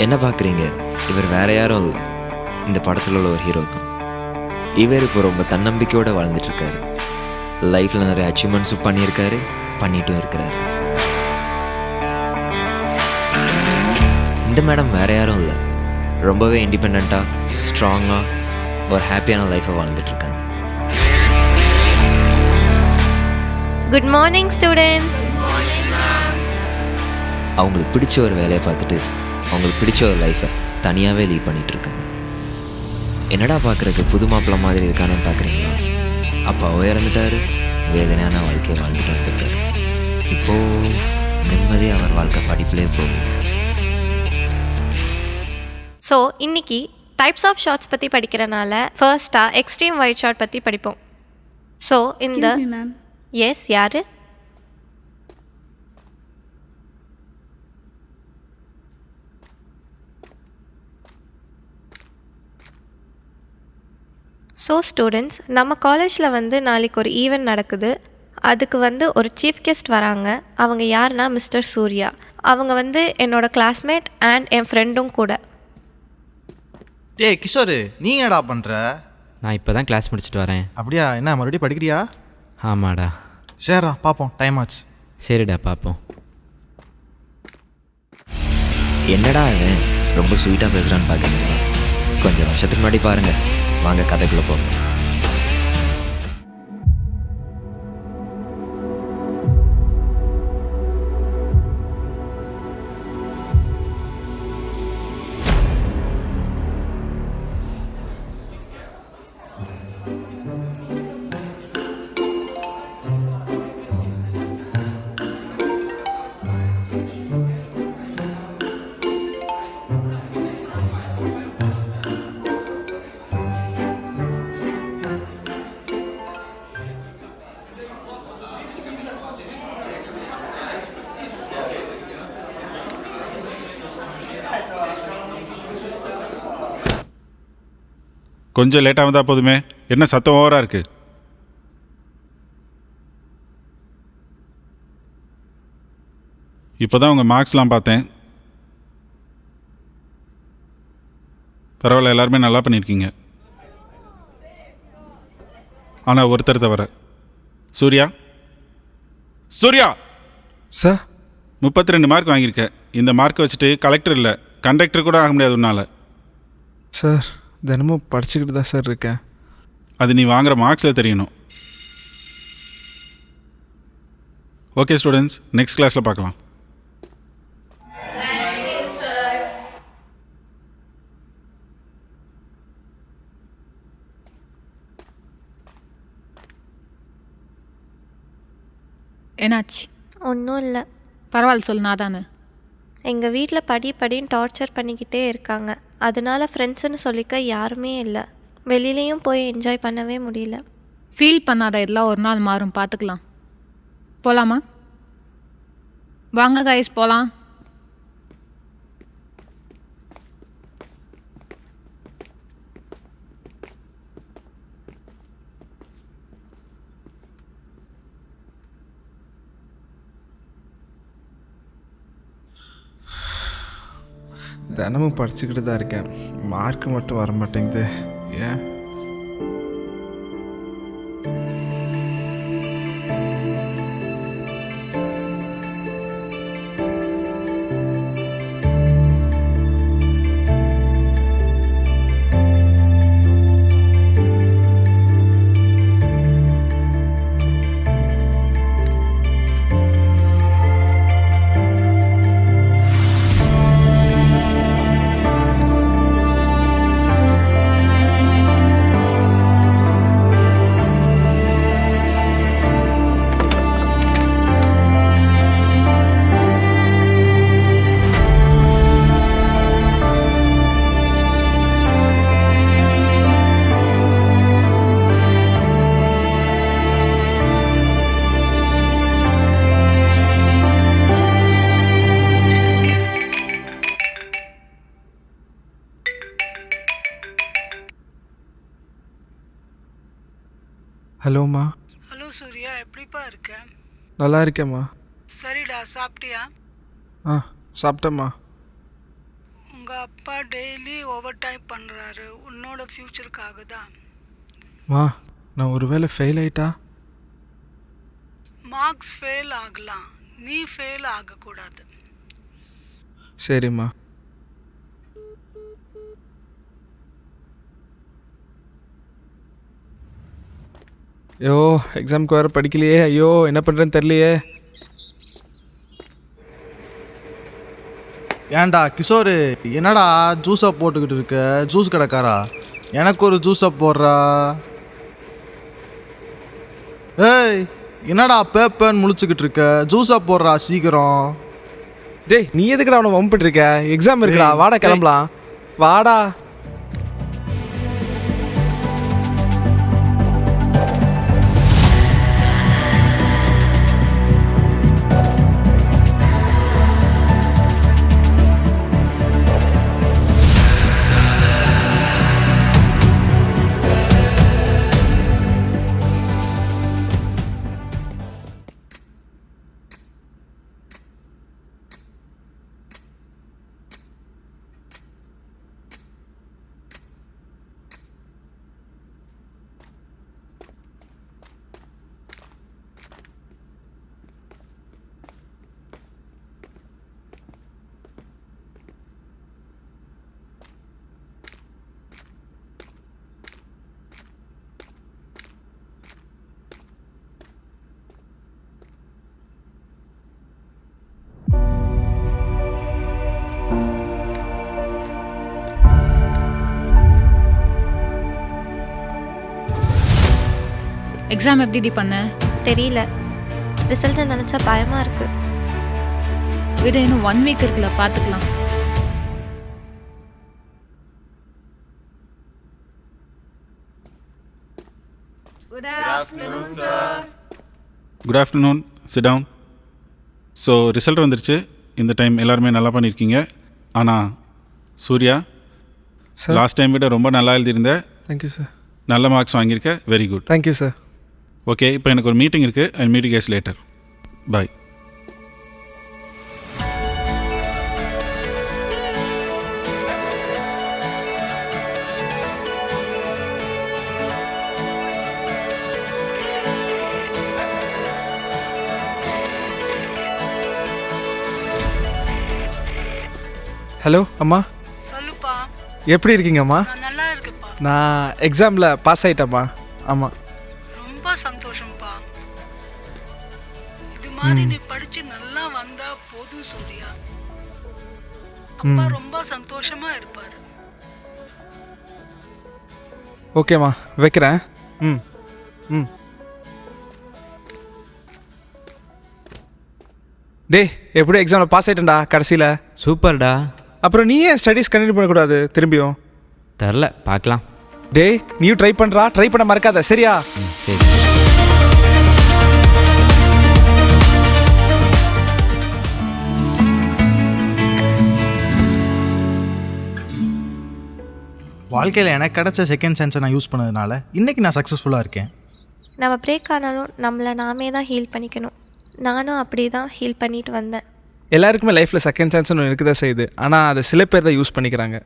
என்ன பார்க்குறீங்க? இவர் வேற யாரும் இல்லை, இந்த படத்தில் உள்ள ஒரு ஹீரோ தான். இவர் இப்போ ரொம்ப தன்னம்பிக்கையோடு வாழ்ந்துட்டுருக்காரு. லைஃப்பில் நிறைய அச்சீவ்மெண்ட்ஸும் பண்ணியிருக்காரு, பண்ணிட்டும் இருக்கிறாரு. இந்த மேடம் வேறு யாரும் இல்லை, ரொம்பவே இண்டிபெண்ட்டாக ஸ்ட்ராங்காக ஒரு ஹாப்பியான லைஃப்பை வாழ்ந்துட்டுருக்காங்க. Good morning students. அவங்களுக்கு பிடிச்ச ஒரு வேலையை பார்த்துட்டு அவங்களுக்கு பிடிச்ச ஒரு லைஃப்பை தனியாகவே லீட் பண்ணிகிட்ருக்காங்க. என்னடா பார்க்குறதுக்கு புது மாப்பிள்ளை மாதிரி இருக்கானு பார்க்குறீங்களா? அப்பாவும் இறந்துட்டார், வேதனையான வாழ்க்கையை வாழ்ந்துட்டு வந்துட்டார். இப்போது நிம்மதியாக அவர் வாழ்க்கை படிப்பிலே போகுது. ஸோ இன்னைக்கு டைப்ஸ் ஆஃப் ஷார்ட்ஸ் பற்றி படிக்கிறனால ஃபர்ஸ்ட்டாக எக்ஸ்ட்ரீம் ஒயிட் ஷார்ட் பற்றி படிப்போம். ஸோ இந்த எஸ் யார்? ஸோ ஸ்டூடெண்ட்ஸ், நம்ம காலேஜில் நாளைக்கு ஒரு ஈவெண்ட் நடக்குது. அதுக்கு ஒரு சீஃப் கெஸ்ட் வராங்க. அவங்க யாருன்னா மிஸ்டர் சூர்யா. அவங்க என்னோட கிளாஸ்மேட் அண்ட் என் ஃப்ரெண்டும் கூட. டேய் கிஷோர், நீ என்னடா பண்ணுற? நான் இப்போ தான் கிளாஸ் முடிச்சுட்டு வரேன். அப்படியா? என்ன மறுபடியும் படிக்கிறியா? ஆமாடா. சரிடா, பார்ப்போம், டைம் ஆச்சு. சரிடா, பார்ப்போம். என்னடா இவன் ரொம்ப ஸ்வீட்டாக பேசுகிறான்னு பார்க்குறீங்களா? கொஞ்சம் வருஷத்துக்கு முன்னாடி பாருங்கள். வாங்க கதைக்குள்ளே போங்க. கொஞ்சம் லேட்டாக வந்தால் போதுமே, என்ன சத்தம் ஓவராக இருக்குது? இப்போ தான் உங்கள் மார்க்ஸ்லாம் பார்த்தேன். பரவாயில்ல, எல்லாருமே நல்லா பண்ணியிருக்கீங்க. ஆனால் ஒருத்தர் தவிர. சூர்யா சூர்யா சார், 32 மார்க் வாங்கியிருக்க. இந்த மார்க்கை வச்சுட்டு கலெக்டர் இல்லை, கண்டக்டர் கூட ஆக முடியாது உன்னால். சார் தினமும் படிச்சுக்கிட்டு தான் சார் இருக்கேன். அது நீ வாங்குகிற மார்க்ஸில் தெரியணும். ஓகே ஸ்டூடெண்ட்ஸ், நெக்ஸ்ட் கிளாஸில் பார்க்கலாம். என்னாச்சு? ஒன்றும் இல்லை. பரவாயில்ல, சொல்லு, நான் தானே. எங்கள் வீட்டில் படின்னு டார்ச்சர் பண்ணிக்கிட்டே இருக்காங்க. அதனால ஃப்ரெண்ட்ஸுன்னு சொல்லிக்க யாருமே இல்லை. வெளியிலையும் போய் என்ஜாய் பண்ணவே முடியல. ஃபீல் பண்ணாத, இதெல்லாம் ஒரு நாள் மாறும், பார்த்துக்கலாம். போகலாமா? வாங்க கைஸ், போகலாம். தினமும் படிச்சுக்கிட்டு தான் இருக்கேன். மார்க் மட்டும் வர மாட்டேங்குது. ஏன்? ஹலோம்மா. ஹலோ சூர்யா, எப்படிப்பா இருக்க? நல்லா இருக்கேம்மா. சரிடா, சாப்பிட்டியா? ஆ, சாப்பிட்டேம்மா. உங்கள் அப்பா டெய்லி ஓவர் டைம் பண்ணுறாரு உன்னோட ஃப்யூச்சருக்காக தான். மா நான் ஒருவேளை ஃபெயில் ஆயிட்டா? மார்க்ஸ் ஃபெயில் ஆகலாம், நீ ஃபெயில் ஆகக்கூடாது. சரிம்மா. ஐயோ எக்ஸாமுக்கு வேறு படிக்கலையே. ஐயோ என்ன பண்ணுறேன்னு தெரியலையே. ஏன்டா கிஷோரு, என்னடா ஜூஸை போட்டுக்கிட்டு இருக்க? ஜூஸ் கடைக்காரா, எனக்கு ஒரு ஜூஸை போடுறா. ஏய் என்னடா பேப்பர்னு முழிச்சுக்கிட்டு இருக்க? ஜூஸை போடுறா சீக்கிரம். டேய் நீ எதுக்குடா அவனை வம்பிட்டு இருக்க? எக்ஸாம் இருக்குடா, டேய், வாடா டேய். கிளம்பலாம். வாடா. எக்ஸாம் எப்படி பண்ண? தெரியல, ரிசல்ட்டை நினச்சா பயமாக இருக்குது. இது இன்னும் 1 வீக் இருக்குல்ல, பார்த்துக்கலாம். Good afternoon, sit down. So result வந்துருச்சு. இந்த டைம் எல்லாருமே நல்லா பண்ணியிருக்கீங்க. ஆனால் சூர்யா, சார் லாஸ்ட் டைம் விட ரொம்ப நல்லா எழுதியிருந்த, தேங்க்யூ சார். நல்ல மார்க்ஸ் வாங்கியிருக்க. Very good. Thank you sir. Okay, இப்போ எனக்கு ஒரு மீட்டிங் இருக்குது. I meet you case later. Bye. Hello அம்மா, சொல்லுப்பா. எப்படி இருக்கீங்கம்மா? நான் நல்லா இருக்குப்பா. நான் எக்ஸாமில் பாஸ் ஆகிட்டேம்மா. ஆமாம். ரொம்ப சந்தோஷம்ப்பா. இது மாதிரி நீ படிச்சு நல்லா வந்தா போதும் சூர்யா. அப்பா ரொம்ப சந்தோஷமா இருப்பாரு. ஓகேம்மா, வைக்கிறேன். ம் ம். டேய் எப்படி எக்ஸாமில் பாஸ் ஆகிட்டேன்டா கடைசியில். சூப்பர்டா. அப்புறம் நீ ஏன் ஸ்டடீஸ் கண்டினியூ பண்ணக்கூடாது திரும்பியும்? தெரில, பார்க்கலாம். டேய் நீயும் ட்ரை பண்ணுறா, ட்ரை பண்ண மறக்காத சரியா? சரி. வாழ்க்கையில் எனக்கு கிடைச்ச செகண்ட் சான்ஸை நான் யூஸ் பண்ணதுனால இன்றைக்கி நான் சக்ஸஸ்ஃபுல்லாக இருக்கேன். நம்ம பிரேக் ஆனாலும் நம்மளை நாமே தான் ஹீல் பண்ணிக்கணும். நானும் அப்படி தான் ஹீல் பண்ணிட்டு வந்தேன். எல்லாருக்குமே லைஃப்பில் செகண்ட் சான்ஸ்னு ஒன்று இருக்க தான் செய்யுது. ஆனால் அதை சில பேர் தான் யூஸ் பண்ணிக்கிறாங்க.